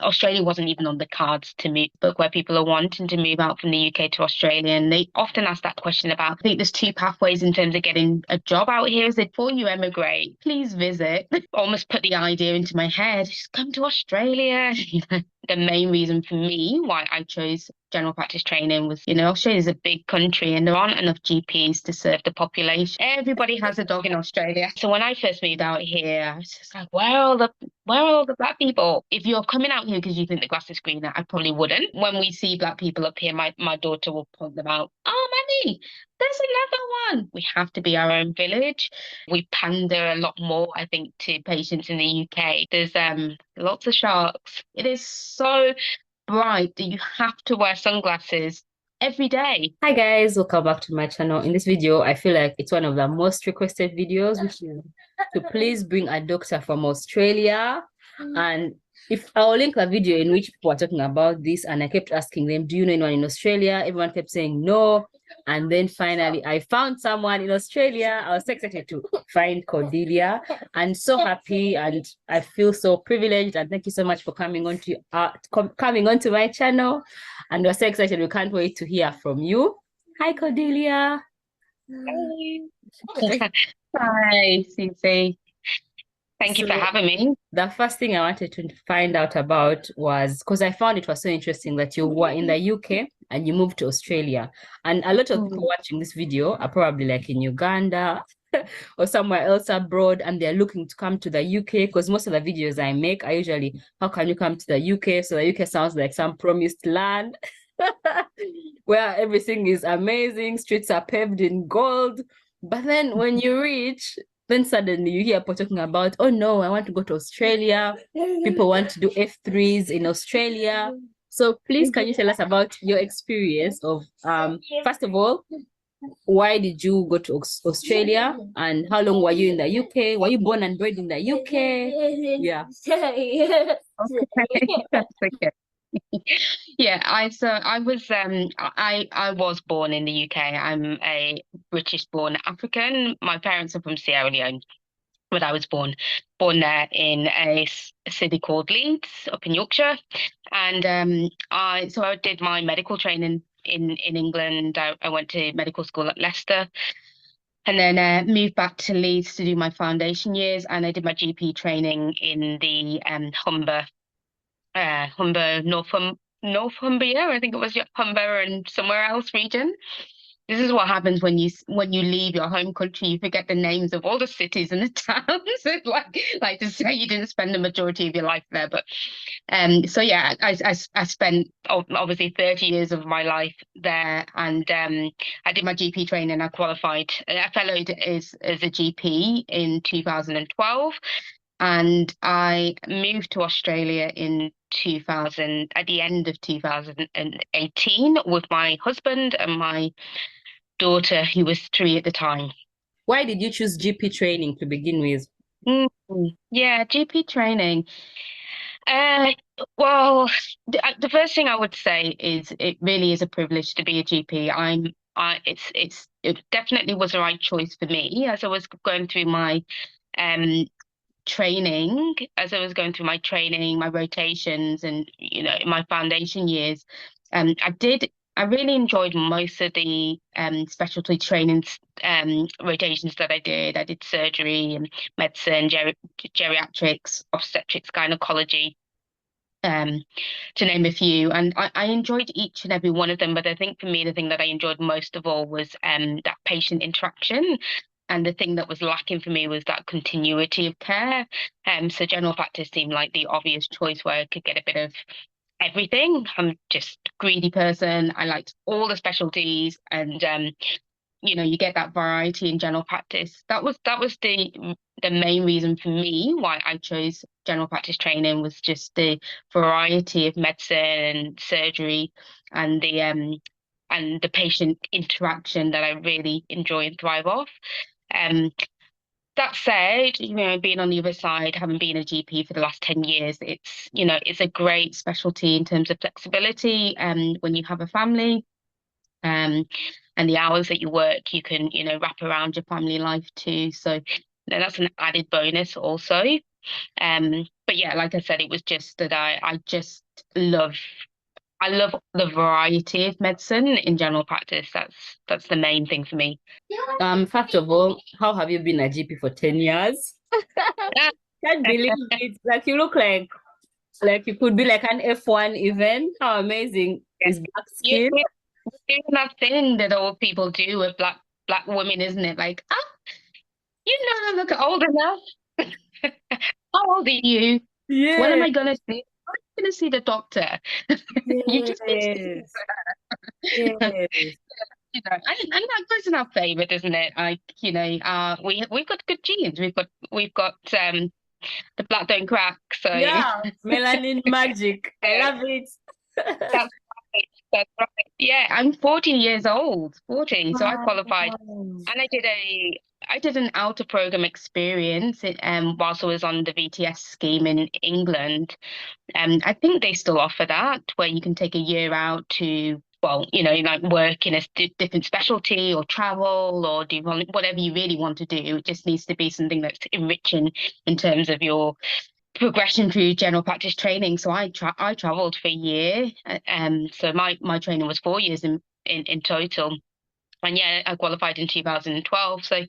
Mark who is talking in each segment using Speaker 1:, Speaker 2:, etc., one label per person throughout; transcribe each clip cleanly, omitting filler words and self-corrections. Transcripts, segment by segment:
Speaker 1: Australia wasn't even on the cards to move, but where people are wanting to move out from the UK to Australia. And they often ask that question about, I think there's two pathways in terms of getting a job out here. Is that before you emigrate, please visit. Almost put the idea into my head, just come to Australia. The main reason for me why I chose general practice training was, Australia is a big country and there aren't enough GPs to serve the population. Everybody has a dog in Australia. So when I first moved out here, I was just like, where are all the black people? If you're coming out here because you think the grass is greener, I probably wouldn't. When we see black people up here, my daughter will point them out. Oh, Manny, there's another one. We have to be our own village. We pander a lot more, I think, to patients in the UK. There's lots of sharks. It is so bright that you have to wear sunglasses every day.
Speaker 2: Hi guys, welcome back to my channel. In this video, I feel like it's one of the most requested videos, which is to please bring a doctor from Australia. And if I'll link a video in which people are talking about this, and I kept asking them, do you know anyone in Australia? Everyone kept saying no. And then finally, I found someone in Australia. I was so excited to find Cordelia and so happy, and I feel so privileged. And thank you so much for coming onto my channel. And we're so excited. We can't wait to hear from you. Hi, Cordelia.
Speaker 1: Hey. Hi, Susie. Thank you for having me.
Speaker 2: The first thing I wanted to find out about was, because I found it was so interesting that you were in the UK and you moved to Australia. And a lot of people watching this video are probably like in Uganda or somewhere else abroad, and they're looking to come to the UK, because most of the videos I make are usually, how can you come to the UK? So the UK sounds like some promised land where everything is amazing, streets are paved in gold. But then when you reach, then suddenly you hear people talking about, oh no, I want to go to Australia. People want to do F3s in Australia. So please, can you tell us about your experience of, first of all, why did you go to Australia, and how long were you in the UK? Were you born and bred in the UK? Yeah.
Speaker 1: Okay, that's okay. Yeah, I was born in the UK. I'm a British born African. My parents are from Sierra Leone, but I was born there in a city called Leeds up in Yorkshire. And I did my medical training in England. I went to medical school at Leicester, and then moved back to Leeds to do my foundation years. And I did my GP training in the Humber, Northumbria, I think it was, Humber and somewhere else region. This is what happens when you leave your home country. You forget the names of all the cities and the towns. It's like to say you didn't spend the majority of your life there. But so yeah, I spent obviously 30 years of my life there, and I did my GP training. I qualified. I fellowed as a GP in 2012. And I moved to Australia in 2000, at the end of 2018, with my husband and my daughter, who was 3 at the time.
Speaker 2: Why did you choose GP training to begin with?
Speaker 1: Yeah, GP training. Uh, well, the first thing I would say is it really is a privilege to be a GP. It definitely was the right choice for me as I was going through my um training, my rotations, and in my foundation years. I really enjoyed most of the specialty trainings rotations that I did. I did surgery and medicine, geriatrics, obstetrics, gynecology, um, to name a few. And I enjoyed each and every one of them. But I think for me, the thing that I enjoyed most of all was that patient interaction. And the thing that was lacking for me was that continuity of care. So general practice seemed like the obvious choice where I could get a bit of everything. I'm just a greedy person. I liked all the specialties, and you get that variety in general practice. That was the main reason for me why I chose general practice training, was just the variety of medicine and surgery, and the patient interaction that I really enjoy and thrive off. Um, that said, being on the other side, having been a GP for the last 10 years, it's a great specialty in terms of flexibility. When you have a family, um, and the hours that you work, you can, wrap around your family life too. So that's an added bonus also. But yeah, like I said, it was just that I just love I love the variety of medicine in general practice. That's the main thing for me.
Speaker 2: First of all, how have you been a GP for 10 years? Can't believe it. Like you look like you could be like an F1 event. How amazing is black
Speaker 1: You
Speaker 2: skin?
Speaker 1: doing that thing that old people do with black women, isn't it? Like, you know, look old enough. How old are you? When am
Speaker 2: Yeah.
Speaker 1: I gonna see? I'm gonna see the doctor. You just need to,
Speaker 2: Yes. Yes.
Speaker 1: and that goes in our favour, doesn't it? Like, we've got good genes. We've got the black don't crack. So
Speaker 2: Yeah. Melanin magic. I
Speaker 1: yeah,
Speaker 2: love it.
Speaker 1: that's right. That's right. Yeah, I'm 40 years old. 40. So I qualified,
Speaker 2: Wow.
Speaker 1: and I did an outer program experience whilst I was on the VTS scheme in England. I think they still offer that, where you can take a year out to, well, like work in a different specialty or travel or do whatever you really want to do. It just needs to be something that's enriching in terms of your progression through general practice training. So I traveled for a year. So my training was 4 years in total. And yeah, I qualified in 2012. So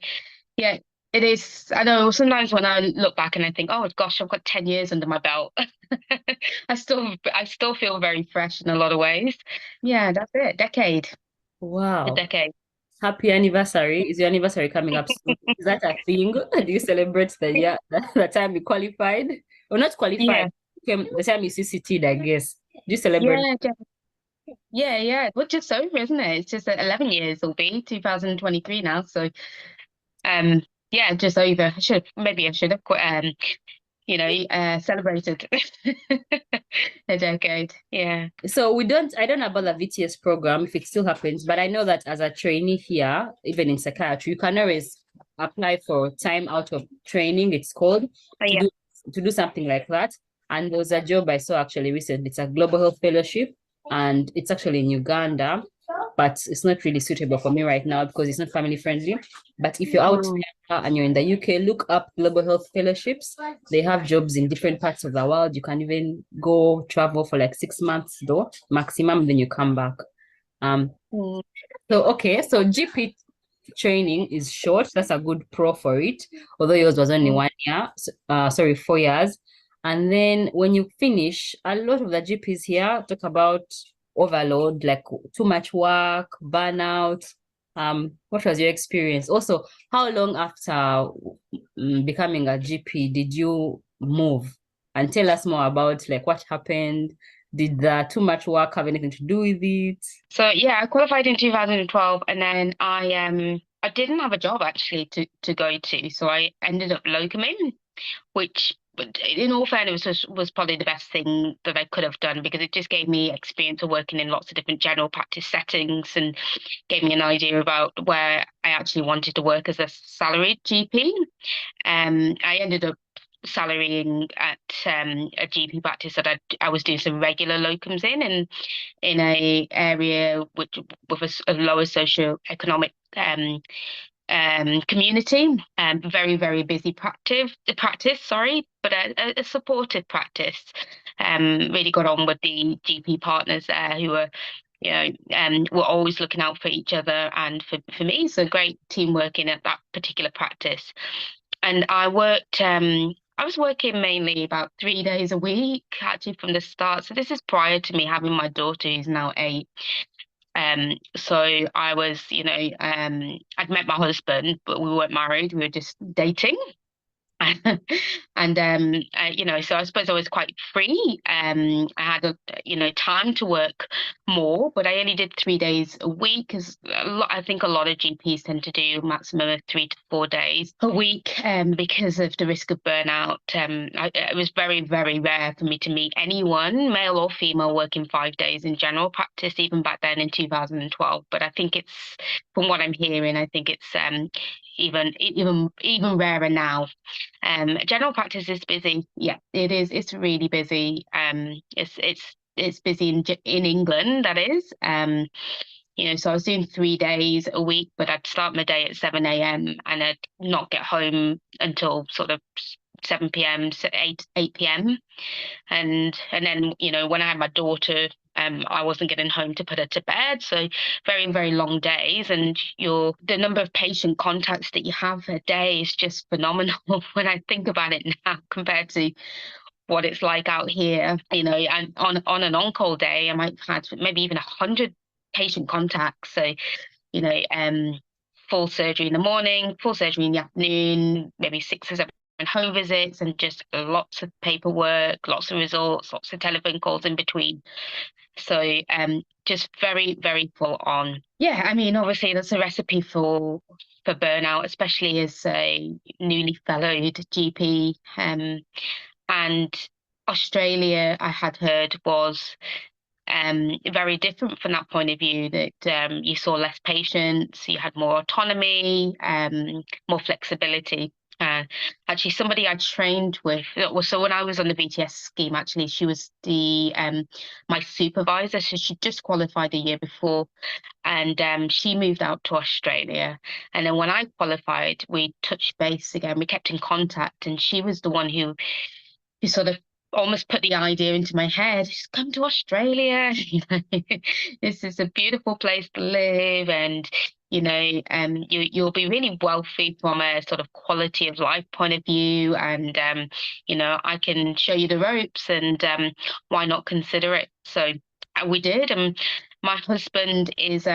Speaker 1: yeah, it is. I know sometimes when I look back and I think, oh gosh, I've got 10 years under my belt. I still feel very fresh in a lot of ways. Yeah, that's it. A
Speaker 2: Wow.
Speaker 1: decade.
Speaker 2: Happy anniversary. Is your anniversary coming up soon? Is that a thing? Do you celebrate the year, the time you qualified? Or not qualified,
Speaker 1: Yeah,
Speaker 2: the time you CCT'd, I guess. Do you celebrate?
Speaker 1: yeah, yeah. Well, just over, isn't it? It's just that 11 years will be 2023 now. So yeah, just over. I should have celebrated a decade. Yeah.
Speaker 2: So I don't know about the VTS program if it still happens, but I know that as a trainee here, even in psychiatry, you can always apply for time out of training, it's called,
Speaker 1: Oh,
Speaker 2: to
Speaker 1: yeah.
Speaker 2: do something like that. And there was a job I saw actually recently. It's a global health fellowship, and it's actually in Uganda, but it's not really suitable for me right now because it's not family friendly. But if you're out
Speaker 1: Mm.
Speaker 2: there and you're in the UK, look up global health fellowships. They have jobs in different parts of the world. You can even go travel for like 6 months though, maximum, then you come back. Um,
Speaker 1: Mm.
Speaker 2: so okay, so GP training is short. That's a good pro for it. Although yours was only
Speaker 1: Mm.
Speaker 2: 1 year, sorry, 4 years. And then when you finish, a lot of the GPs here talk about overload, like too much work, burnout. What was your experience? Also, how long after becoming a GP did you move? And tell us more about like what happened. Did the too much work have anything to do with it?
Speaker 1: So yeah, I qualified in 2012, and then I didn't have a job actually to go to, so I ended up locuming, which in all fairness was probably the best thing that I could have done, because it just gave me experience of working in lots of different general practice settings and gave me an idea about where I actually wanted to work as a salaried GP. I ended up salarying at a GP practice that I was doing some regular locums in a area which with a lower socioeconomic community. Very, very busy practice, sorry, but a supportive practice. Really got on with the GP partners there, who were, were always looking out for each other and for me. So great team working at that particular practice. And I was working mainly about 3 days a week, actually, from the start. So this is prior to me having my daughter, who's now 8. So I was, I'd met my husband, but we weren't married. We were just dating. And so I suppose I was quite free. I had time to work more, but I only did 3 days a week, because I think a lot of GPs tend to do a maximum of 3 to 4 days a week, because of the risk of burnout. It was very, very rare for me to meet anyone, male or female, working 5 days in general practice, even back then in 2012. But I think it's, from what I'm hearing, I think it's even rarer now. General practice is busy. Yeah, it is. It's really busy. It's busy in England, that is. So I was doing 3 days a week, but I'd start my day at 7 a.m. and I'd not get home until sort of 7 p.m. to 8 p.m. And then, you know, when I had my daughter, I wasn't getting home to put her to bed. So very, very long days. And the number of patient contacts that you have a day is just phenomenal when I think about it now compared to what it's like out here. You know, and on an on-call day, I might have had maybe even 100 patient contacts. So, you know, full surgery in the morning, full surgery in the afternoon, maybe 6 or 7 home visits, and just lots of paperwork, lots of results, lots of telephone calls in between. So just very, very full on. Yeah, I mean, obviously that's a recipe for burnout, especially as a newly fellowed GP. And Australia, I had heard, was very different from that point of view, that you saw less patients, you had more autonomy, more flexibility. Actually, somebody I trained with, so when I was on the VTS scheme, actually, she was my supervisor. So she just qualified the year before, and she moved out to Australia. And then when I qualified, we touched base again. We kept in contact, and she was the one who sort of almost put the idea into my head, just come to Australia. You know, this is a beautiful place to live, and you know, you'll be really wealthy from a sort of quality of life point of view, and you know, I can show you the ropes, and why not consider it? So we did. And my husband is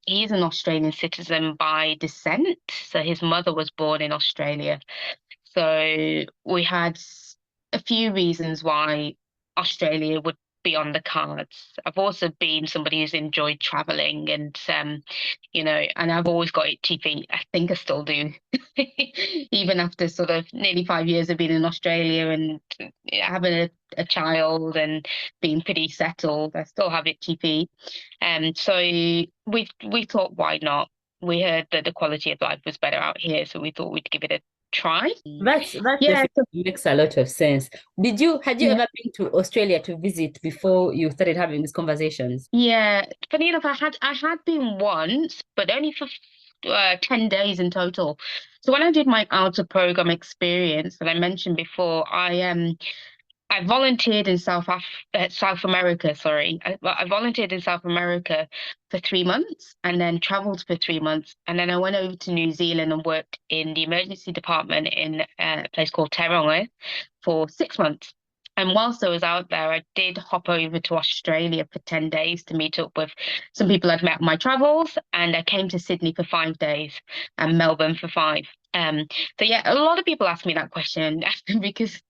Speaker 1: he's an Australian citizen by descent, so his mother was born in Australia. So we had a few reasons why Australia would be on the cards. I've also been somebody who's enjoyed traveling, and you know, and I've always got itchy feet. I think I still do, even after sort of nearly 5 years of being in Australia and having a child and being pretty settled. I still have itchy feet, so we thought, why not? We heard that the quality of life was better out here, so we thought we'd give it a try.
Speaker 2: That
Speaker 1: Yeah,
Speaker 2: definitely makes a lot of sense. Had you
Speaker 1: yeah.
Speaker 2: ever been to Australia to visit before you started having these conversations?
Speaker 1: Yeah, funny enough, I had been once, but only for 10 days in total. So when I did my outer program experience that I mentioned before, I volunteered in South America, sorry. I volunteered in South America for 3 months, and then traveled for 3 months. And then I went over to New Zealand and worked in the emergency department in a place called Tauranga for 6 months. And whilst I was out there, I did hop over to Australia for 10 days to meet up with some people I'd met on my travels. And I came to Sydney for 5 days and Melbourne for 5. So yeah, a lot of people ask me that question because,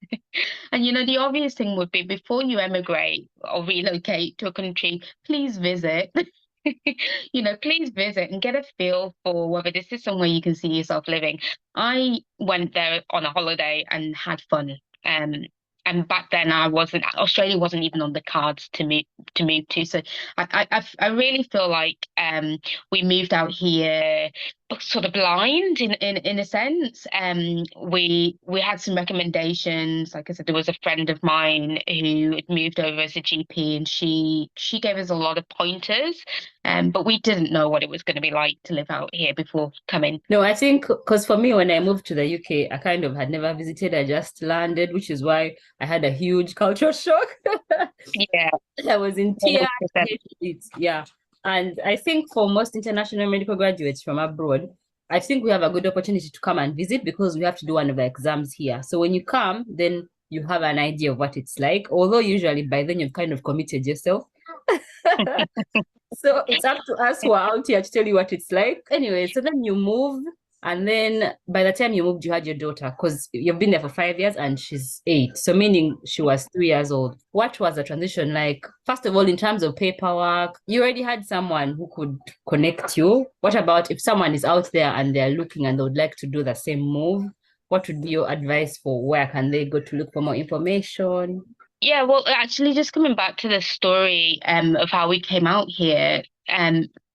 Speaker 1: and you know, the obvious thing would be, before you emigrate or relocate to a country, please visit. You know, please visit and get a feel for whether this is somewhere you can see yourself living. I went there on a holiday and had fun. And back then, Australia wasn't even on the cards to move to. So I really feel like we moved out here sort of blind in a sense. We had some recommendations. Like I said, there was a friend of mine who had moved over as a GP, and she gave us a lot of pointers. But we didn't know what it was going to be like to live out here before coming.
Speaker 2: No, I think because for me, when I moved to the UK, I kind of had never visited. I just landed, which is why I had a huge culture shock.
Speaker 1: Yeah,
Speaker 2: I was in tears.
Speaker 1: 100%.
Speaker 2: Yeah. And I think for most international medical graduates from abroad, I think we have a good opportunity to come and visit because we have to do one of the exams here. So when you come, then you have an idea of what it's like, although usually by then you've kind of committed yourself. So it's up to us who are out here to tell you what it's like. Anyway, so then you move, and then by the time you moved, you had your daughter because you've been there for 5 years and she's 8. So meaning she was 3 years old. What was the transition like? First of all, in terms of paperwork, you already had someone who could connect you. What about if someone is out there and they're looking and they would like to do the same move? What would be your advice for where can they go to look for more information?
Speaker 1: Yeah, well, actually, just coming back to the story of how we came out here,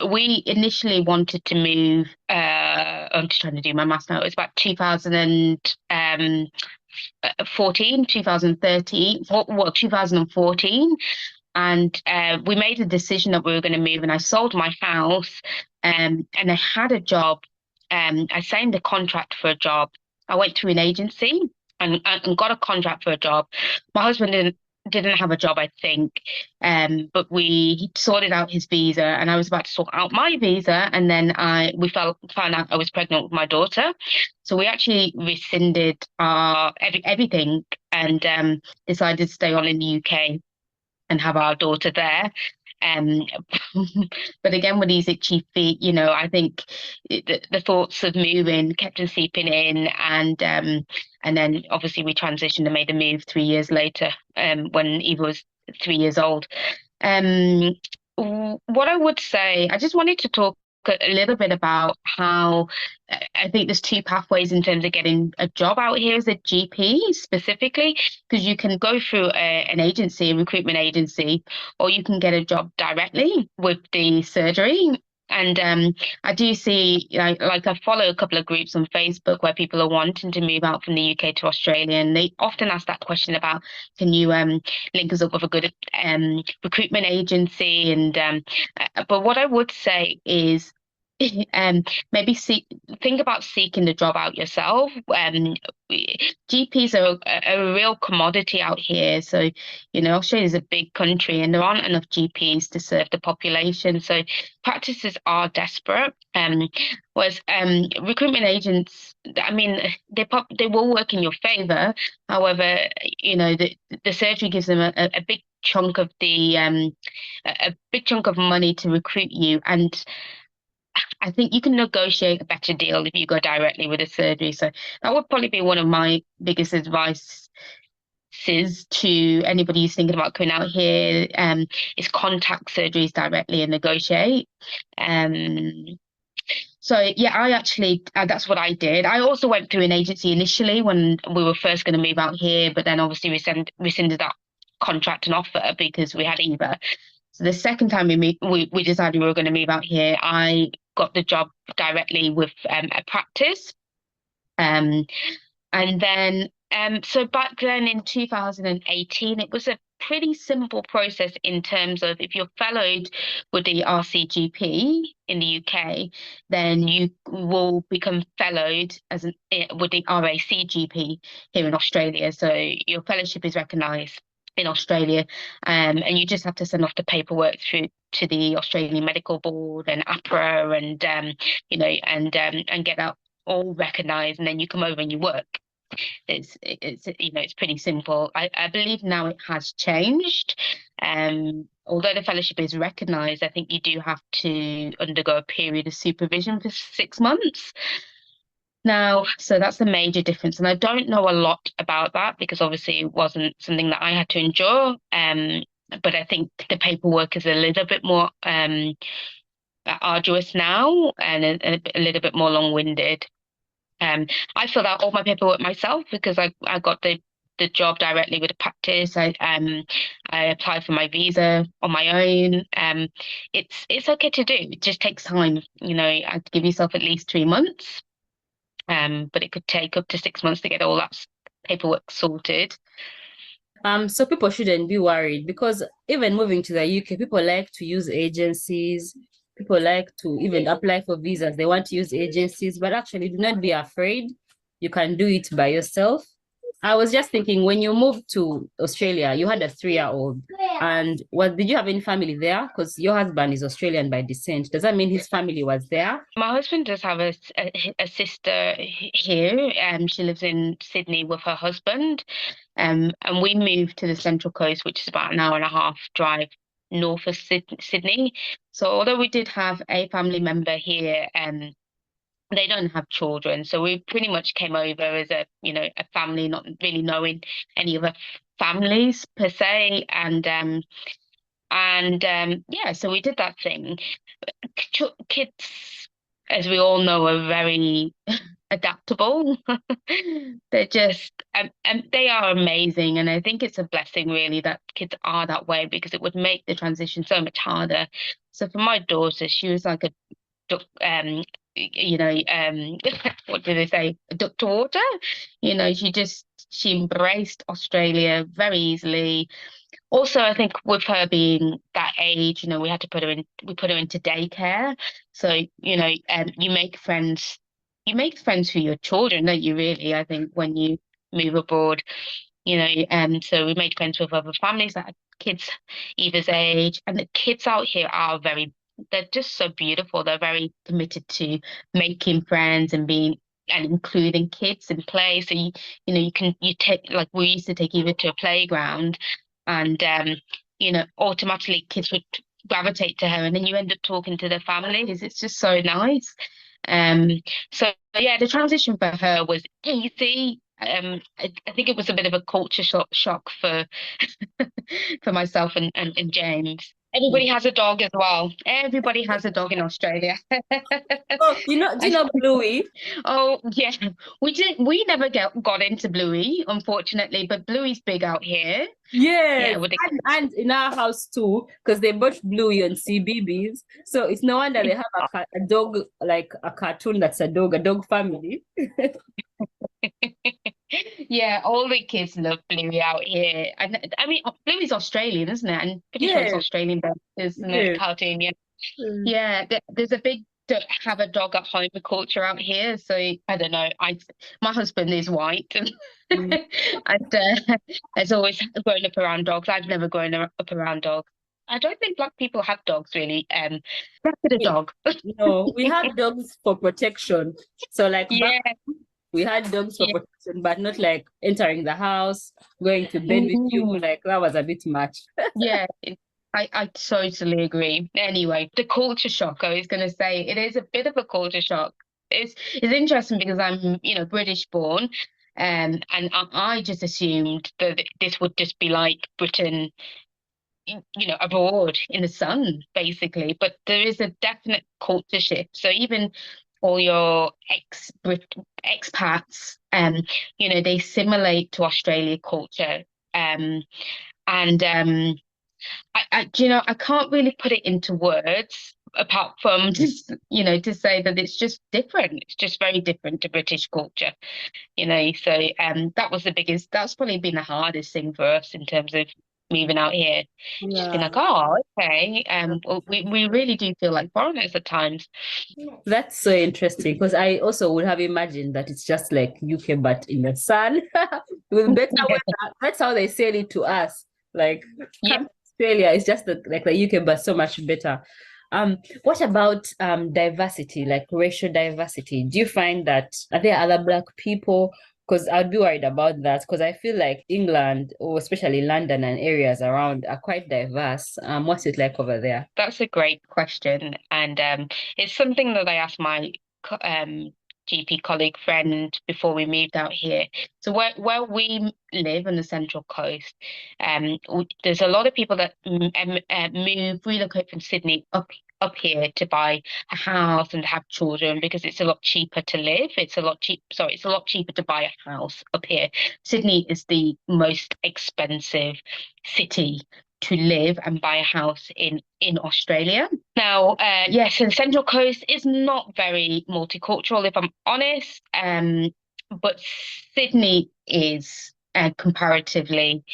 Speaker 1: we initially wanted to move. I'm just trying to do my math now. It was about 2014, 2013, well, 2014, and we made a decision that we were going to move. And I sold my house, and I had a job. I signed a contract for a job. I went through an agency. and got a contract for a job. My husband didn't have a job, I think, but he sorted out his visa, and I was about to sort out my visa, and then we found out I was pregnant with my daughter, so we actually rescinded our everything and decided to stay on in the UK and have our daughter there. Um, but again, with these itchy feet, I think the thoughts of moving kept on seeping in, and then obviously we transitioned and made a move 3 years later, when Eva was 3 years old. Um, what I would say, I just wanted to talk a little bit about how I think there's two pathways in terms of getting a job out here as a GP specifically, because you can go through an agency, a recruitment agency, or you can get a job directly with the surgery. And I do see, like I follow a couple of groups on Facebook where people are wanting to move out from the UK to Australia, and they often ask that question about, can you link us up with a good recruitment agency? And but what I would say is, maybe think about seeking the job out yourself. GPs are a real commodity out here. So, Australia is a big country and there aren't enough GPs to serve the population. So practices are desperate. Whereas recruitment agents, I mean, they will work in your favor. However, the surgery gives them a big chunk of a big chunk of money to recruit you, and I think you can negotiate a better deal if you go directly with a surgery. So that would probably be one of my biggest advice to anybody who's thinking about coming out here, is contact surgeries directly and negotiate. So yeah, I actually, that's what I did. I also went through an agency initially when we were first going to move out here, but then obviously rescinded that contract and offer because we had Eva. So the second time we decided we were going to move out here, I got the job directly with a practice. And then, so back then in 2018, it was a pretty simple process in terms of if you're fellowed with the RCGP in the UK, then you will become fellowed with the RACGP here in Australia. So your fellowship is recognised in Australia, and you just have to send off the paperwork through to the Australian Medical Board and APRA, and and get that all recognised, and then you come over and you work. It's pretty simple. I believe now it has changed. Although the fellowship is recognised, I think you do have to undergo a period of supervision for 6 months. Now, so that's the major difference. And I don't know a lot about that because obviously it wasn't something that I had to endure. But I think the paperwork is a little bit more arduous now and a little bit more long-winded. I filled out all my paperwork myself because I got the job directly with the practice. I applied for my visa on my own. It's okay to do. It just takes time. I have to give yourself at least 3 months. But it could take up to 6 months to get all that paperwork sorted.
Speaker 2: So people shouldn't be worried because even moving to the UK, people like to use agencies. People like to even apply for visas. They want to use agencies, but actually do not be afraid. You can do it by yourself. I was just thinking, when you moved to Australia, you had a 3-year-old. And did you have any family there? Because your husband is Australian by descent. Does that mean his family was there?
Speaker 1: My husband does have a sister here. She lives in Sydney with her husband. And we moved to the Central Coast, which is about an hour and a half drive north of Sydney. So although we did have a family member here, they don't have children, so we pretty much came over as a family, not really knowing any other families per se, and yeah, so we did that thing. Kids, as we all know, are very adaptable. They're just they are amazing, and I think it's a blessing really that kids are that way because it would make the transition so much harder. So for my daughter, she was like a what do they say? A duck to water. She embraced Australia very easily. Also, I think with her being that age, we had to we put her into daycare. So, you make friends for your children, don't you really? I think when you move abroad, so we made friends with other families that had kids Eva's age, and the kids out here are they're just so beautiful. They're very committed to making friends and being and including kids in play. So you take, like, we used to take Eva to a playground, and automatically kids would gravitate to her, and then you end up talking to the families. It's just so nice. Um, so yeah, the transition for her was easy. I think it was a bit of a culture shock for for myself and James. Everybody has a dog as well. Everybody has a dog in Australia.
Speaker 2: Oh, do you know Bluey?
Speaker 1: Oh yeah, we never got into Bluey, unfortunately, but Bluey's big out here.
Speaker 2: Yes,
Speaker 1: Yeah, with the
Speaker 2: and in our house too, because they both Bluey and CBeebies. So it's no wonder they have a dog, like a cartoon that's a dog family.
Speaker 1: Yeah, all the kids love Bluey out here. And I mean, Bluey's Australian, isn't it? And pretty sure it's
Speaker 2: Yeah,
Speaker 1: Australian, isn't it?
Speaker 2: yeah.
Speaker 1: Cartoon, yeah.
Speaker 2: Mm.
Speaker 1: Yeah, there's a big have a dog at home culture out here. So I don't know. My husband is white, and
Speaker 2: Mm.
Speaker 1: has always grown up around dogs. I've never grown up around dogs. I don't think black people have dogs really. Back to the dog.
Speaker 2: No, we have dogs for protection. So like back,
Speaker 1: Yeah,
Speaker 2: we had dogs for
Speaker 1: yeah.
Speaker 2: protection, but not like entering the house, going to bed with you.
Speaker 1: Mm.
Speaker 2: Like that was a bit much.
Speaker 1: Yeah, I totally agree. Anyway, the culture shock, I was going to say, it is a bit of a culture shock. It's interesting because I'm, British born, and I just assumed that this would just be like Britain, abroad in the sun, basically. But there is a definite culture shift. So even all your expats, they assimilate to Australia culture. And I can't really put it into words apart from just, to say that it's just different. It's just very different to British culture, So that's probably been the hardest thing for us in terms of moving out here. Just been
Speaker 2: Yeah.
Speaker 1: like, oh, okay. Well, we really do feel like foreigners at times.
Speaker 2: That's so interesting because I also would have imagined that it's just like UK but in the sun with better weather. That's how they sell it to us. Like
Speaker 1: Yeah.
Speaker 2: come to Australia, it's just like the UK but so much better. What about diversity, like racial diversity? Do you find that are there other Black people? Because I'd be worried about that because I feel like England or especially London and areas around are quite diverse. What's it like over there?
Speaker 1: That's a great question, and it's something that I asked my GP colleague friend before we moved out here. So where we live on the Central Coast, there's a lot of people that relocate from Sydney up here to buy a house and have children because it's a lot cheaper to live. It's a lot cheaper to buy a house up here. Sydney is the most expensive city to live and buy a house in Australia. Now, yes, the Central Coast is not very multicultural, if I'm honest, but Sydney is comparatively.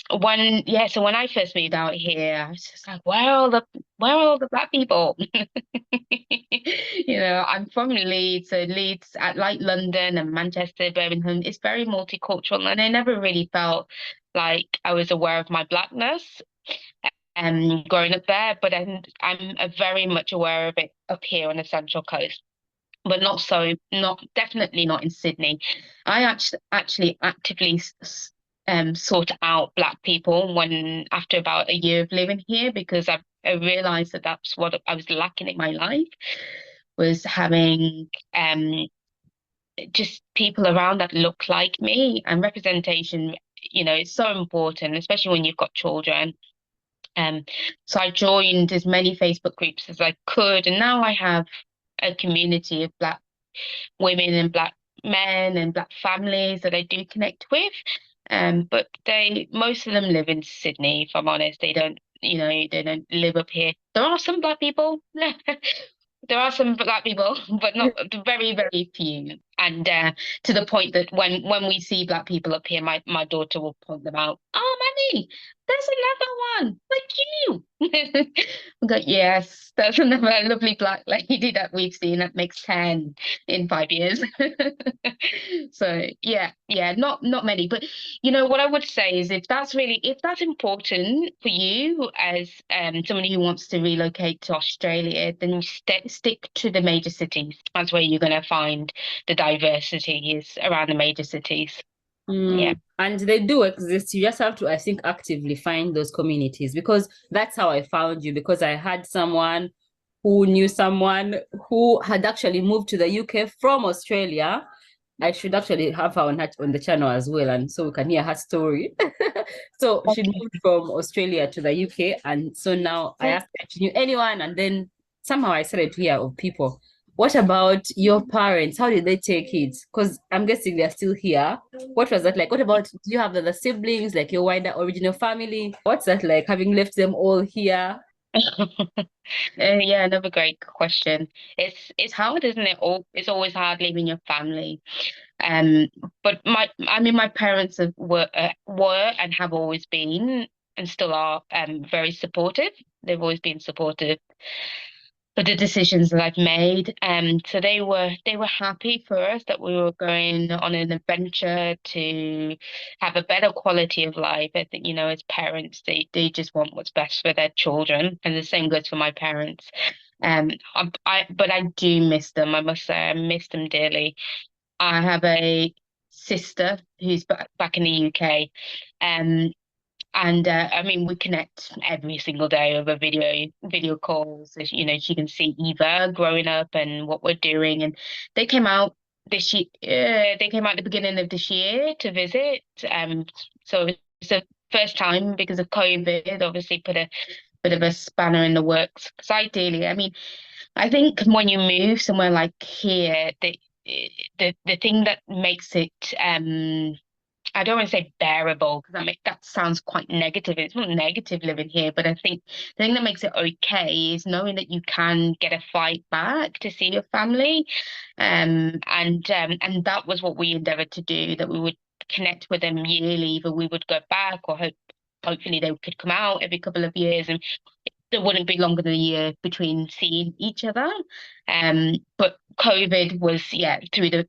Speaker 1: So when I first moved out here, I was just like, where are all the Black people? I'm from Leeds, so Leeds, like London and Manchester, Birmingham, it's very multicultural, and I never really felt like I was aware of my Blackness growing up there, but I'm very much aware of it up here on the Central Coast, but not definitely not in Sydney. I actually actively sought out Black people when after about a year of living here because I realized that that's what I was lacking in my life, was having just people around that look like me, and representation, is so important, especially when you've got children. So I joined as many Facebook groups as I could, and now I have a community of Black women and Black men and Black families that I do connect with. But most of them live in Sydney, if I'm honest. They don't live up here. There are some Black people. There are some Black people, but not very, very few. And to the point that when we see Black people up here, my daughter will point them out. Oh, Mammy, there's another one like you. We go, yes, there's another lovely black lady that we've seen that makes 10 in 5 years. So yeah, not many. But you know what I would say is if that's important for you as somebody who wants to relocate to Australia, then you stick to the major cities. That's where you're going to find the diversity is around the major cities. Yeah.
Speaker 2: And they do exist. You just have to, I think, actively find those communities, because that's how I found you, because I had someone who knew someone who had actually moved to the UK from Australia. I should actually have her on the channel as well, and so we can hear her story. So she
Speaker 1: Okay.
Speaker 2: moved from Australia to the UK, and so now I asked her if she knew anyone, and then somehow I started to hear of people. What about your parents? How did they take it? Because I'm guessing they're still here. What was that like? What about, do you have other siblings, like your wider original family? What's that like, having left them all here?
Speaker 1: Yeah, another great question. It's hard, isn't it? It's always hard leaving your family. Um, but my parents were and have always been and still are very supportive. They've always been supportive for the decisions that I've made. So they were happy for us that we were going on an adventure to have a better quality of life. I think, as parents, they just want what's best for their children, and the same goes for my parents. But I do miss them. I must say, I miss them dearly. I have a sister who's back in the UK. Um, and I mean, we connect every single day over video calls. So, she can see Eva growing up and what we're doing. And they came out this year. They came out at the beginning of this year to visit. So it's the first time because of COVID. Obviously, put a bit of a spanner in the works. Because ideally, I mean, I think when you move somewhere like here, the thing that makes it I don't want to say bearable because that sounds quite negative. It's not negative living here, but I think the thing that makes it okay is knowing that you can get a flight back to see your family, and that was what we endeavoured to do. That we would connect with them yearly, either we would go back or hopefully they could come out every couple of years, and there wouldn't be longer than a year between seeing each other. But COVID was, yeah, through the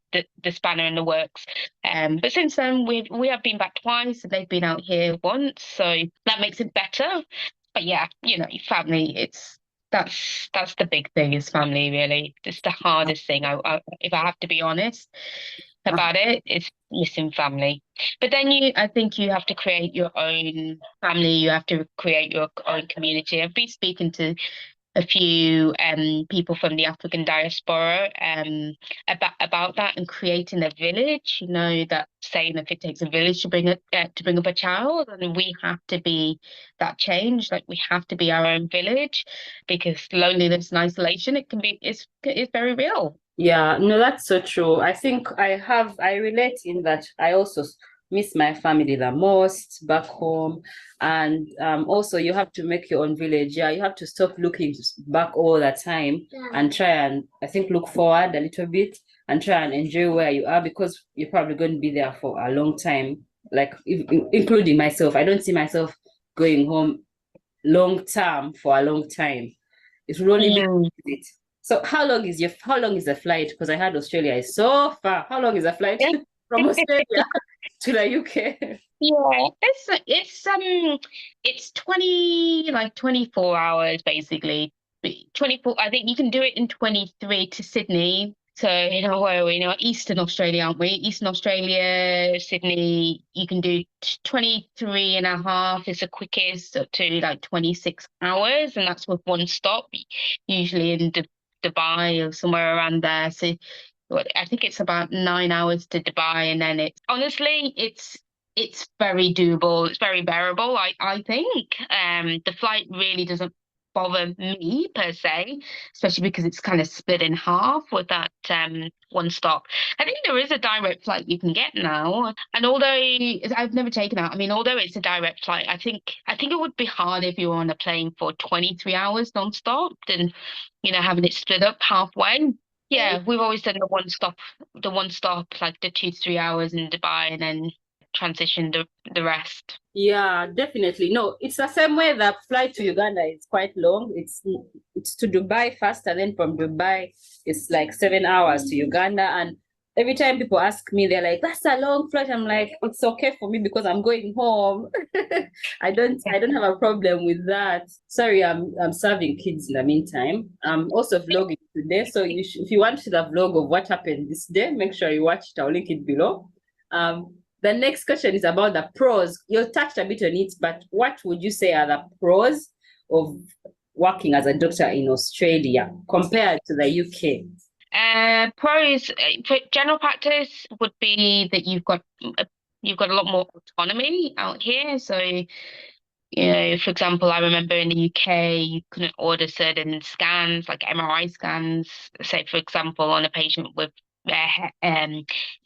Speaker 1: spanner in the works. But since then we have been back twice and they've been out here once, so that makes it better. But yeah, family, that's the big thing is family, really. It's the hardest thing. If I have to be honest about it, it's missing family. But then I think you have to create your own family. You have to create your own community. I've been speaking to a few people from the African diaspora about that and creating a village. That saying if it takes a village to bring up a child, and we have to be that change. Like we have to be our own village because loneliness and isolation it's very real.
Speaker 2: Yeah, no, that's so true. I think I relate in that I also miss my family the most back home. And also you have to make your own village. Yeah, you have to stop looking back all the time and try and, I think, look forward a little bit and try and enjoy where you are, because you're probably going to be there for a long time. Like including myself, I don't see myself going home long term for a long time. It will only be it. So how long is the flight? Because I heard Australia is so far. How long is the flight from Australia to the UK?
Speaker 1: Yeah, it's 24 hours basically. 24, I think you can do it in 23 to Sydney. So, where are we now? Eastern Australia, aren't we? Eastern Australia, Sydney, you can do 23 and a half is the quickest up to like 26 hours, and that's with one stop, usually in Dubai or somewhere around there. So I think it's about 9 hours to Dubai, and then it's very doable. It's very bearable. I think. The flight really doesn't bother me per se, especially because it's kind of split in half with that one stop. I think there is a direct flight you can get now, and although I've never taken that, I mean, although it's a direct flight, I think it would be hard if you were on a plane for 23 hours non-stop, and having it split up halfway. Yeah, we've always done the one stop, like the 2 to 3 hours in Dubai, and then transition the rest.
Speaker 2: Yeah, definitely. No, it's the same way. The flight to Uganda is quite long. It's to Dubai first, and then from Dubai, it's like 7 hours to Uganda. And every time people ask me, they're like, "That's a long flight." I'm like, "It's okay for me because I'm going home." I don't have a problem with that. Sorry, I'm serving kids in the meantime. I'm also vlogging today, so if you want the vlog of what happened this day, make sure you watch it. I'll link it below. The next question is about the pros. You touched a bit on it, but what would you say are the pros of working as a doctor in Australia compared to the UK?
Speaker 1: Pros for general practice would be that you've got a lot more autonomy out here. So, for example, I remember in the UK, you couldn't order certain scans, like MRI scans, say, for example, on a patient with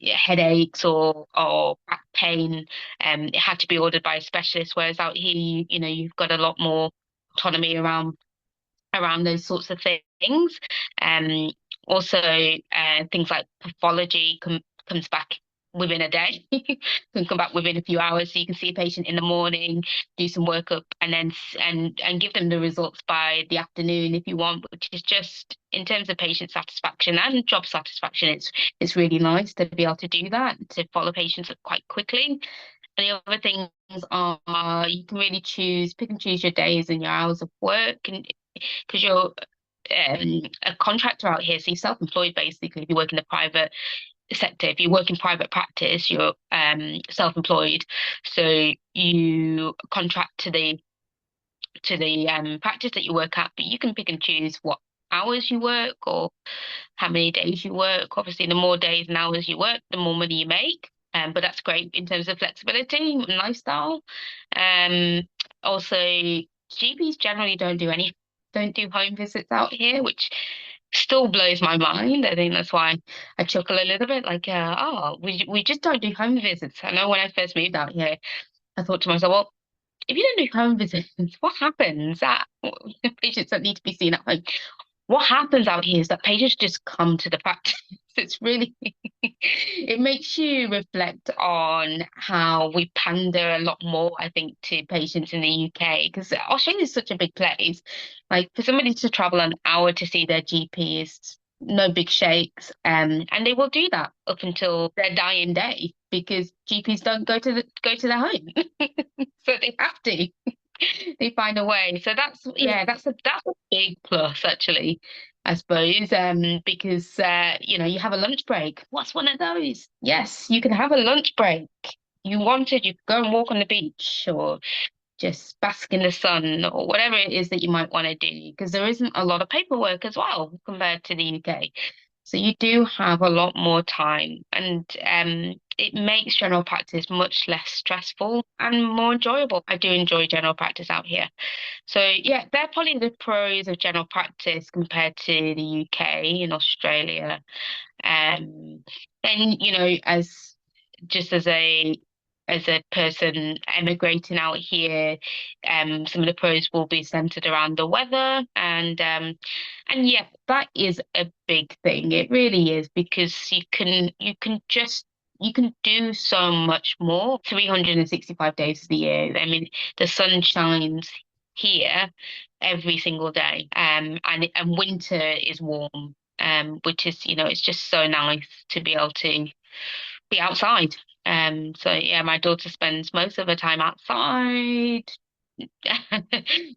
Speaker 1: headaches or back pain. It had to be ordered by a specialist, whereas out here, you've got a lot more autonomy around those sorts of things. Also, things like pathology comes back within a day, can come back within a few hours. So you can see a patient in the morning, do some workup, and then and give them the results by the afternoon if you want, which is just in terms of patient satisfaction and job satisfaction. It's really nice to be able to do that, to follow patients up quite quickly. And the other things are you can really pick and choose your days and your hours of work, and because you're a contractor out here, so you're self-employed basically if you work in the private sector. If you work in private practice, you're self-employed, so you contract to the practice that you work at, but you can pick and choose what hours you work or how many days you work. Obviously, the more days and hours you work, the more money you make. But that's great in terms of flexibility and lifestyle. Also, GPs generally don't do home visits out here, which still blows my mind. I think that's why I chuckle a little bit, like, we just don't do home visits. I know when I first moved out here, I thought to myself, well, if you don't do home visits, what happens at patients that need to be seen at home? What happens out here is that patients just come to the practice. It's really, it makes you reflect on how we pander a lot more, I think, to patients in the UK, because Australia is such a big place. Like for somebody to travel an hour to see their GP is no big shakes, and they will do that up until their dying day because GPs don't go to their home, so they have to. They find a way. So that's a big plus actually, I suppose. Because you have a lunch break. What's one of those? Yes, you can have a lunch break. You wanted, you could go and walk on the beach or just bask in the sun or whatever it is that you might want to do, because there isn't a lot of paperwork as well compared to the UK. So you do have a lot more time, and it makes general practice much less stressful and more enjoyable. I do enjoy general practice out here. So yeah, they're probably the pros of general practice compared to the UK and Australia. And as a person emigrating out here, some of the pros will be centered around the weather, and yeah, that is a big thing. It really is, because you can do so much more 365 days of the year. I mean, the sun shines here every single day, and winter is warm, which is, it's just so nice to be able to be outside. So yeah, my daughter spends most of her time outside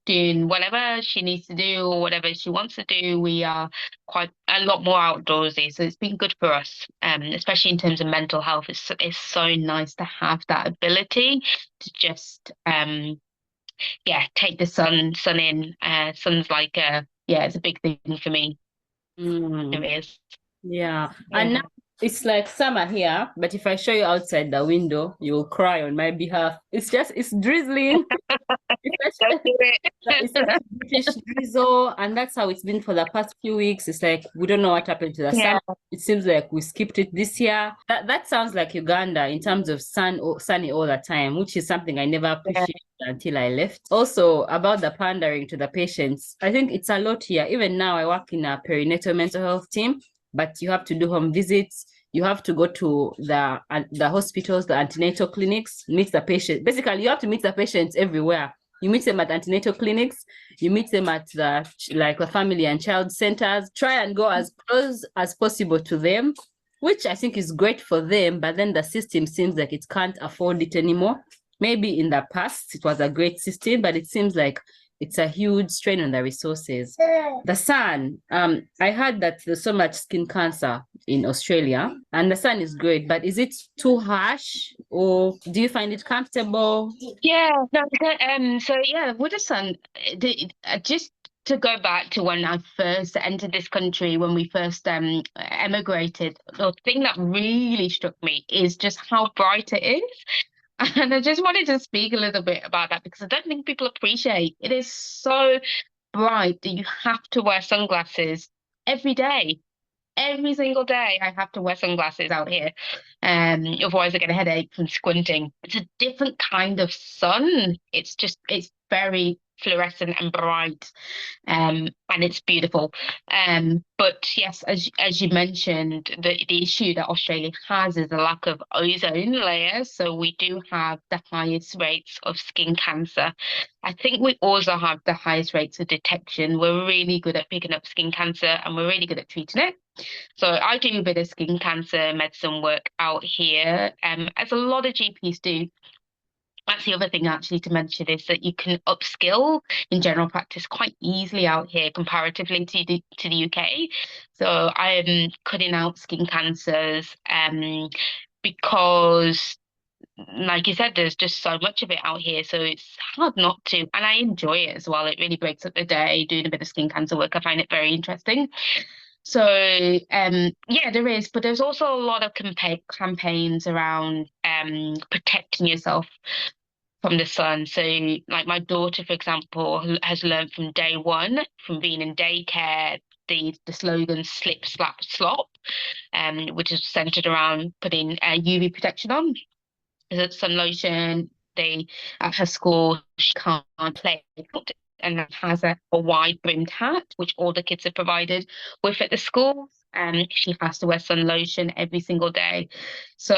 Speaker 1: doing whatever she needs to do or whatever she wants to do. We are quite a lot more outdoorsy, so it's been good for us, especially in terms of mental health. It's so nice to have that ability to just take the sun in. Sun's like it's a big thing for me. It is.
Speaker 2: Yeah. And now it's like summer here, but if I show you outside the window, you'll cry on my behalf. It's drizzling. It's like British drizzle, and that's how it's been for the past few weeks. It's like we don't know what happened to the summer. It seems like we skipped it this year. That sounds like Uganda in terms of sunny all the time, which is something I never appreciated until I left. Also, about the pandering to the patients, I think it's a lot here. Even now, I work in a perinatal mental health team, but you have to do home visits. you have to go to the hospitals, the antenatal clinics, meet the patient. Basically, you have to meet the patients everywhere. You meet them at antenatal clinics, you meet them at the family and child centers. Try and go as close as possible to them, which I think is great for them, but then the system seems like it can't afford it anymore. Maybe in the past it was a great system, but it seems like it's a huge strain on the resources. The sun, I heard that there's so much skin cancer in Australia, and the sun is great, but is it too harsh, or do you find it comfortable?
Speaker 1: Yeah, no, so yeah, with the sun, just to go back to when I first entered this country, when we first emigrated, the thing that really struck me is just how bright it is. And I just wanted to speak a little bit about that because I don't think people appreciate it is so bright that you have to wear sunglasses every day. Every single day I have to wear sunglasses out here. Otherwise I get a headache from squinting. It's a different kind of sun. It's very fluorescent and bright. And it's beautiful. But yes, as you mentioned, the issue that Australia has is a lack of ozone layers. So we do have the highest rates of skin cancer. I think we also have the highest rates of detection. We're really good at picking up skin cancer and we're really good at treating it. So I do a bit of skin cancer medicine work out here, as a lot of GPs do. That's the other thing actually to mention is that you can upskill in general practice quite easily out here comparatively to the UK. So I'm cutting out skin cancers because like you said, there's just so much of it out here. So it's hard not to. And I enjoy it as well. It really breaks up the day doing a bit of skin cancer work. I find it very interesting. So yeah, there is, but there's also a lot of campaigns around protecting yourself from the sun. So, like my daughter, for example, has learned from day one, from being in daycare, the slogan "Slip, Slap, Slop," which is centered around putting UV protection on. Sun lotion. They at her school she can't play and has a wide brimmed hat, which all the kids are provided with at the schools. She has to wear sun lotion every single day. So,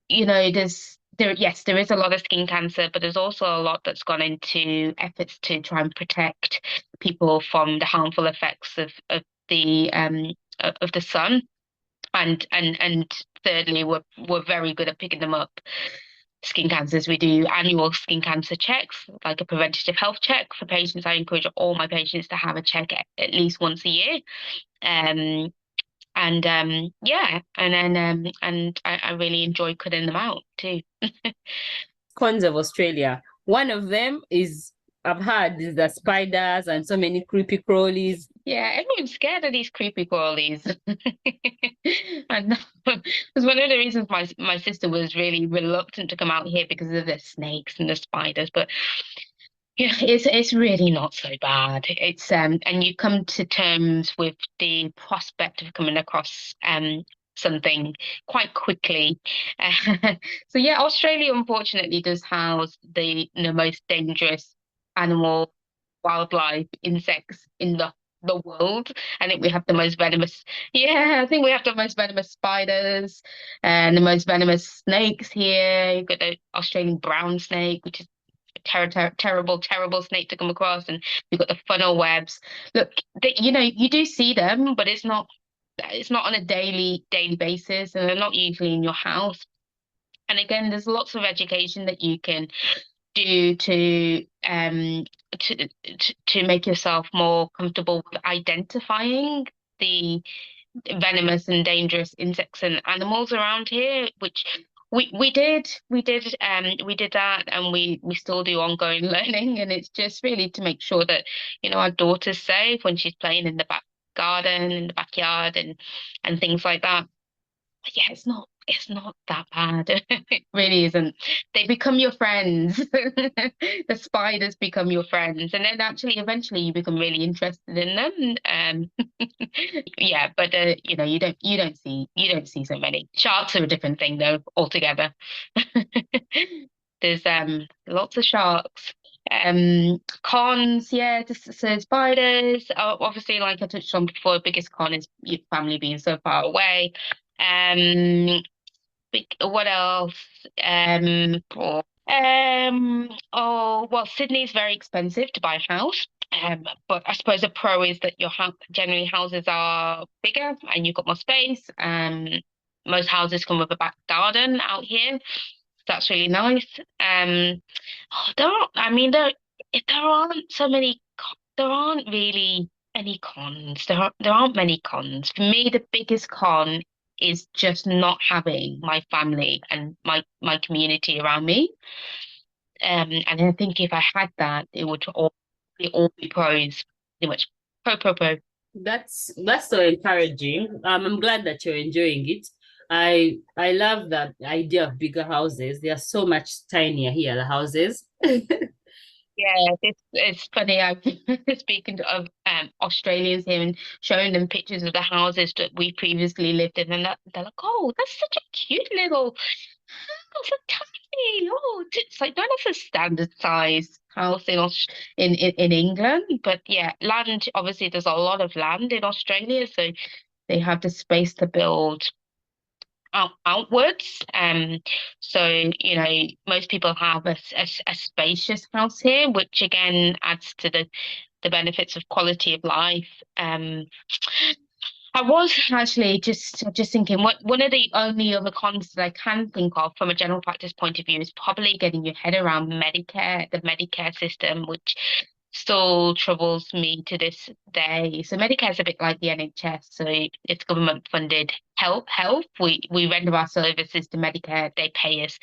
Speaker 1: yes, there is a lot of skin cancer, but there's also a lot that's gone into efforts to try and protect people from the harmful effects of the sun. And thirdly, we're very good at picking them up. Skin cancers, we do annual skin cancer checks, like a preventative health check for patients. I encourage all my patients to have a check at least once a year. Yeah, and then and I really enjoy cutting them out too.
Speaker 2: Cons of Australia. One of them is I've heard is the spiders and so many creepy crawlies.
Speaker 1: Yeah, everyone's scared of these creepy crawlies. And it was one of the reasons my sister was really reluctant to come out here because of the snakes and the spiders. But yeah, it's really not so bad. It's and you come to terms with the prospect of coming across something quite quickly. So yeah, Australia unfortunately does house the most dangerous animal, wildlife, insects in the world. I think we have the most venomous. Yeah, I think we have the most venomous spiders and the most venomous snakes here. You've got the Australian brown snake, which is terrible snake to come across, and you've got the funnel webs. Look, you do see them, but it's not on a daily basis, and they're not usually in your house. And again, there's lots of education that you can do to make yourself more comfortable with identifying the venomous and dangerous insects and animals around here, which we did that, and we still do ongoing learning. And it's just really to make sure that our daughter's safe when she's playing in the back garden, in the backyard, and things like that. But yeah, it's not that bad. It really isn't. They become your friends. The spiders become your friends, and then actually eventually you become really interested in them. Yeah, but you don't see so many. Sharks are a different thing though altogether. There's lots of sharks. Cons, yeah, so spiders. Obviously, like I touched on before, the biggest con is your family being so far away. What else? Oh, well, Sydney is very expensive to buy a house. But I suppose the pro is that your house, generally houses are bigger and you've got more space. Most houses come with a back garden out here. That's really nice. There aren't, I mean, there aren't so many, there aren't really any cons. There aren't many cons. For me, the biggest con is just not having my family and my community around me. And I think if I had that, it all be pros, pretty much pro.
Speaker 2: That's so encouraging. I'm glad that you're enjoying it. I love that idea of bigger houses. They are so much tinier here, the houses.
Speaker 1: Yeah, it's funny. I've been speaking of Australians here and showing them pictures of the houses that we previously lived in, and they're like, "Oh, that's such a cute little house, so tiny." Oh, it's like no, that's a standard size house in England. But yeah, land. Obviously, there's a lot of land in Australia, so they have the space to build outwards. So most people have a spacious house here, which again adds to the benefits of quality of life. I was actually just thinking what one of the only other cons that I can think of from a general practice point of view is probably getting your head around Medicare, the Medicare system, which still troubles me to this day. So Medicare is a bit like the NHS, so it's government funded health. We render our services to Medicare. They pay us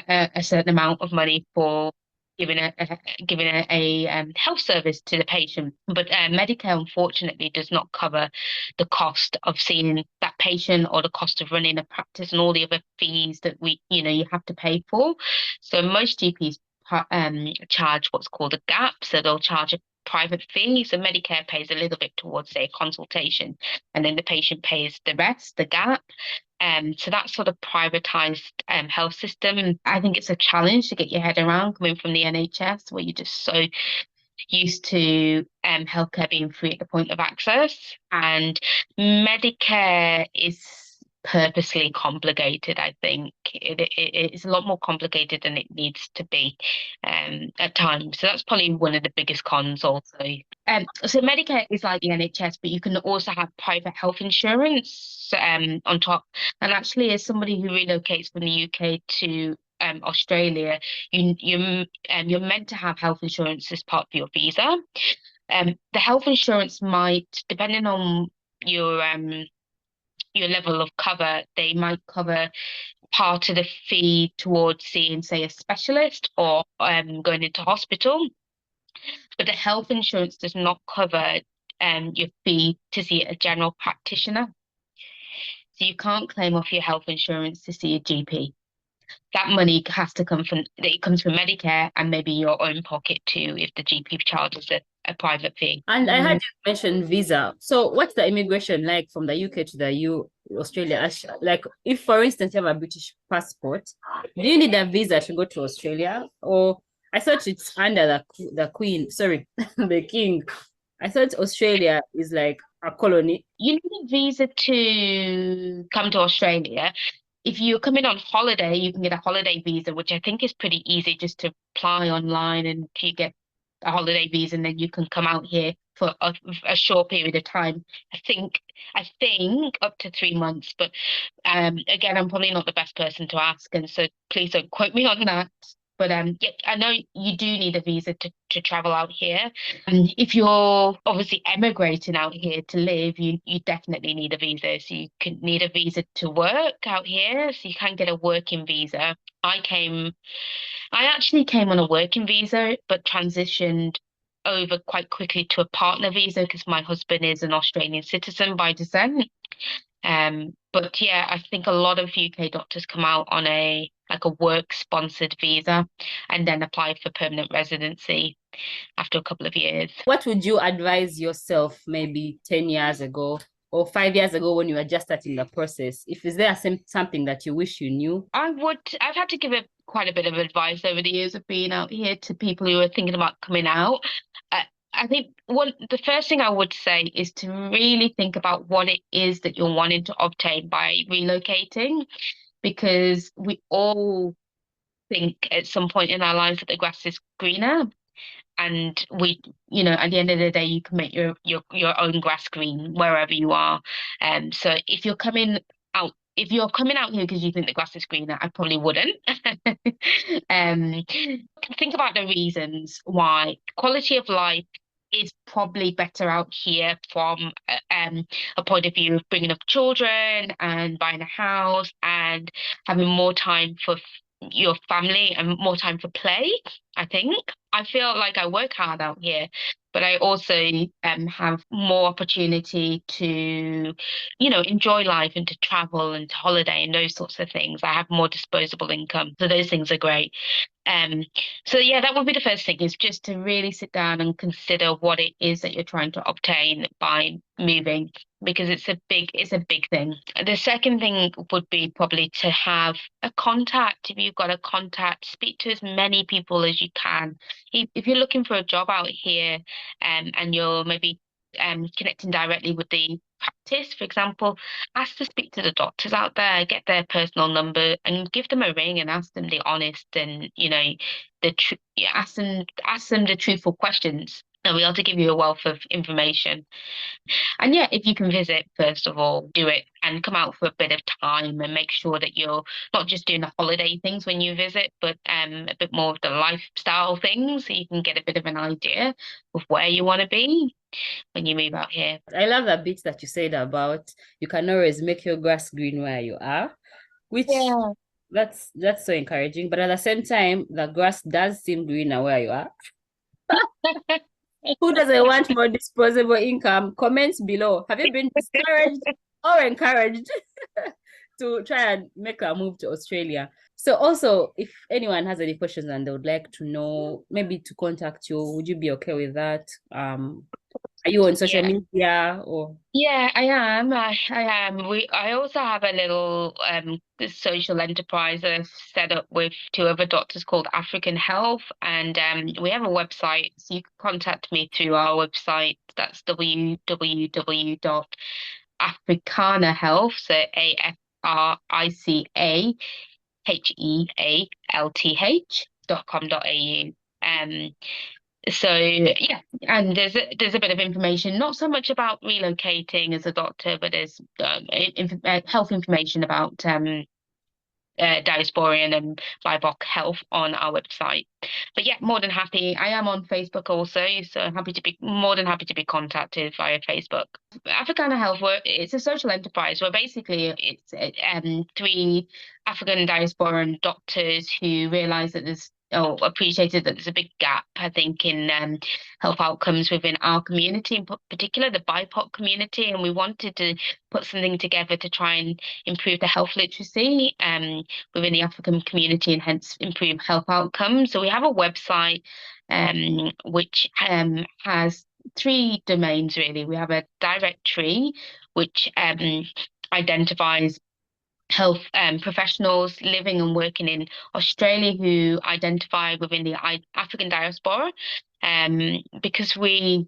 Speaker 1: a certain amount of money for giving a health service to the patient. But Medicare, unfortunately, does not cover the cost of seeing that patient or the cost of running a practice and all the other fees that you have to pay for. So most GPs charge what's called a gap. So they'll charge a private fee. So Medicare pays a little bit towards, say, a consultation, and then the patient pays the rest, the gap. So that sort of privatized health system, I think it's a challenge to get your head around coming from the NHS, where you're just so used to healthcare being free at the point of access. And Medicare is purposely complicated, I think. It's a lot more complicated than it needs to be at times. So that's probably one of the biggest cons also. So Medicare is like the NHS, but you can also have private health insurance on top. And actually, as somebody who relocates from the UK to Australia, you're meant to have health insurance as part of your visa. The health insurance might, depending on your level of cover, they might cover part of the fee towards seeing, say, a specialist or going into hospital. But the health insurance does not cover your fee to see a general practitioner. So you can't claim off your health insurance to see a GP. That money has to it comes from Medicare and maybe your own pocket too, if the GP charges a private fee.
Speaker 2: And I heard you mention visa. So what's the immigration like from the UK to the Australia? Like if, for instance, you have a British passport, do you need a visa to go to Australia? Or I thought it's under the Queen, sorry, the King. I thought Australia is like a colony.
Speaker 1: You need a visa to come to Australia. If you're coming on holiday, you can get a holiday visa, which I think is pretty easy just to apply online and you get a holiday visa and then you can come out here for a short period of time. I think up to 3 months, but again, I'm probably not the best person to ask, and so please don't quote me on that. But yeah, I know you do need a visa to travel out here. And if you're obviously emigrating out here to live, you definitely need a visa. So you can need a visa to work out here. So you can get a working visa. I actually came on a working visa, but transitioned over quite quickly to a partner visa because my husband is an Australian citizen by descent. But yeah, I think a lot of UK doctors come out on a work sponsored visa and then apply for permanent residency after a couple of years.
Speaker 2: What would you advise yourself maybe 10 years ago or 5 years ago when you were just starting the process? Is there something that you wish you knew?
Speaker 1: I've had to give quite a bit of advice over the years of being out here to people who are thinking about coming out. I think the first thing I would say is to really think about what it is that you're wanting to obtain by relocating, because we all think at some point in our lives that the grass is greener, and at the end of the day, you can make your own grass green wherever you are. So if you're coming out here because you think the grass is greener, I probably wouldn't. um think about the reasons why. Quality of life is probably better out here from a point of view of bringing up children and buying a house and having more time for your family and more time for play. I think I feel like I work hard out here, but I also have more opportunity to, enjoy life and to travel and to holiday and those sorts of things. I have more disposable income, so those things are great. Um, so yeah, that would be the first thing, is just to really sit down and consider what it is that you're trying to obtain by moving, because it's a big thing. The second thing would be probably to have a contact. If you've got a contact, speak to as many people as you can. If you're looking for a job out here, and you're maybe connecting directly with the practice, for example, ask to speak to the doctors out there, get their personal number, and give them a ring and ask them the honest and ask them the truthful questions. They'll be able to give you a wealth of information. And yeah, if you can visit, first of all, do it and come out for a bit of time and make sure that you're not just doing the holiday things when you visit, but a bit more of the lifestyle things, so you can get a bit of an idea of where you want to be when you move out here.
Speaker 2: I love that bit that you said about you can always make your grass green where you are, which
Speaker 1: Yeah.
Speaker 2: that's so encouraging. But at the same time, the grass does seem greener where you are. Who doesn't want more disposable income? Comments below. Have you been discouraged or encouraged to try and make a move to Australia? So also, if anyone has any questions and they would like to know, maybe to contact you, would you be okay with that? Are you on social media or?
Speaker 1: Yeah, I am. I am. I also have a little social enterprise that I've set up with two other doctors called African Health, and we have a website, so you can contact me through our website. That's www.africanahealth, so AfricaHealth.com.au. So yeah, and there's a bit of information, not so much about relocating as a doctor, but there's health information about Diasporian and BIPOC health on our website. But yeah, more than happy. I am on Facebook also, so more than happy to be contacted via Facebook. Africana Health, it's a social enterprise where basically it's three African diasporan doctors who realise that appreciated that there's a big gap, I think, in health outcomes within our community, in particular the BIPOC community, and we wanted to put something together to try and improve the health literacy within the African community and hence improve health outcomes. So we have a website which has three domains really. We have a directory which identifies health professionals living and working in Australia who identify within the African diaspora, because I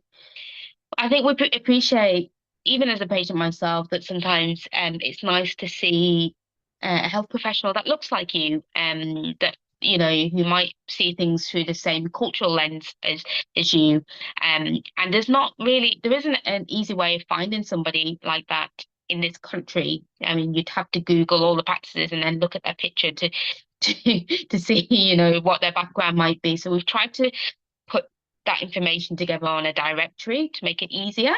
Speaker 1: think we appreciate, even as a patient myself, that sometimes it's nice to see a health professional that looks like you, that who might see things through the same cultural lens as you, and there isn't an easy way of finding somebody like that in this country. I mean, you'd have to Google all the practices and then look at their picture to see, what their background might be. So we've tried to put that information together on a directory to make it easier.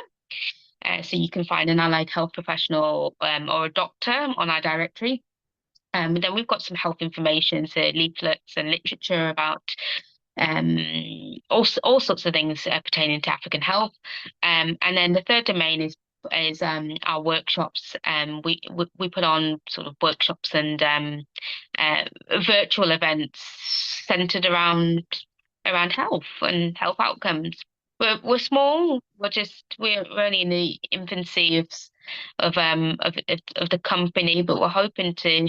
Speaker 1: So you can find an allied health professional or a doctor on our directory. Then we've got some health information, so leaflets and literature about all sorts of things pertaining to African health. And then the third domain is our workshops. We put on sort of workshops and virtual events centered around health and health outcomes. We're small. We're only in the infancy of the company, but we're hoping to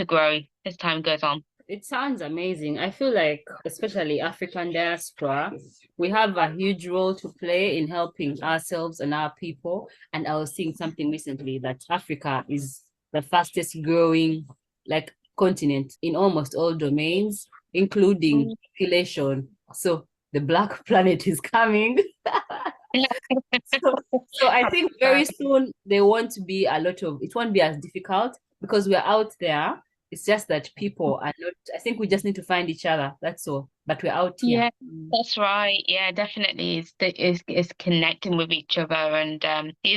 Speaker 1: grow as time goes on.
Speaker 2: It sounds amazing. I feel like, especially African diaspora, we have a huge role to play in helping ourselves and our people. And I was seeing something recently that Africa is the fastest growing like continent in almost all domains, including population. So the Black planet is coming. So I think very soon there won't be a lot of, it won't be as difficult because we're out there. It's just that people are not, I think we just need to find each other. That's all. But we're out here.
Speaker 1: Yeah, that's right. Yeah, definitely is connecting with each other, and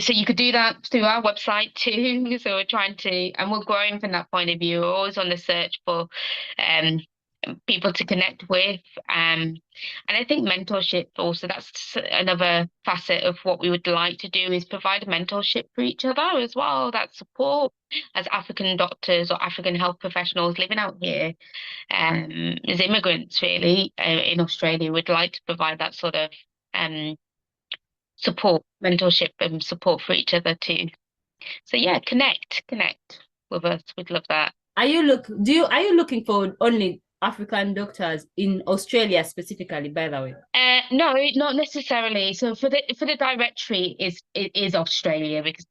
Speaker 1: so you could do that through our website too. So we're trying to, and we're growing from that point of view. We're always on the search for um people to connect with, and I think mentorship also, that's another facet of what we would like to do, is provide a mentorship for each other as well, that support as African doctors or African health professionals living out here as immigrants, really, in Australia. We'd like to provide that sort of support, mentorship, and support for each other too. So yeah, connect with us. We'd love that.
Speaker 2: Are you looking for only African doctors in Australia specifically, by the way?
Speaker 1: No, not necessarily. So for the directory it is Australia, because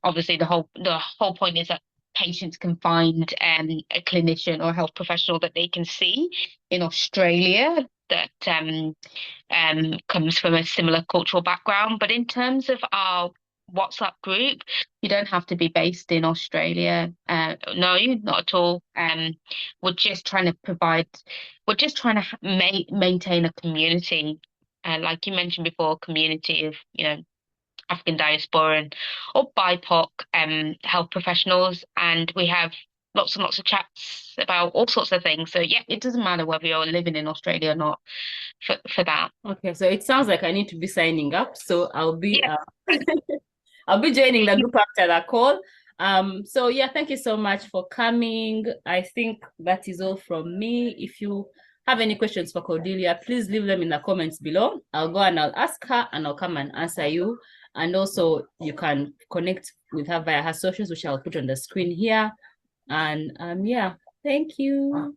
Speaker 1: obviously the whole point is that patients can find a clinician or health professional that they can see in Australia that comes from a similar cultural background. But in terms of our WhatsApp group, you don't have to be based in Australia. No, not at all. We're just trying to provide, we're just trying to maintain a community, like you mentioned before, a community of, African diaspora or BIPOC health professionals, and we have lots and lots of chats about all sorts of things. So yeah, it doesn't matter whether you're living in Australia or not for that.
Speaker 2: Okay, so it sounds like I need to be signing up. So I'll be I'll be joining the group after that call. So yeah, thank you so much for coming. I think that is all from me. If you have any questions for Cordelia, please leave them in the comments below. I'll go and I'll ask her and I'll come and answer you. And also you can connect with her via her socials, which I'll put on the screen here. And yeah, thank you.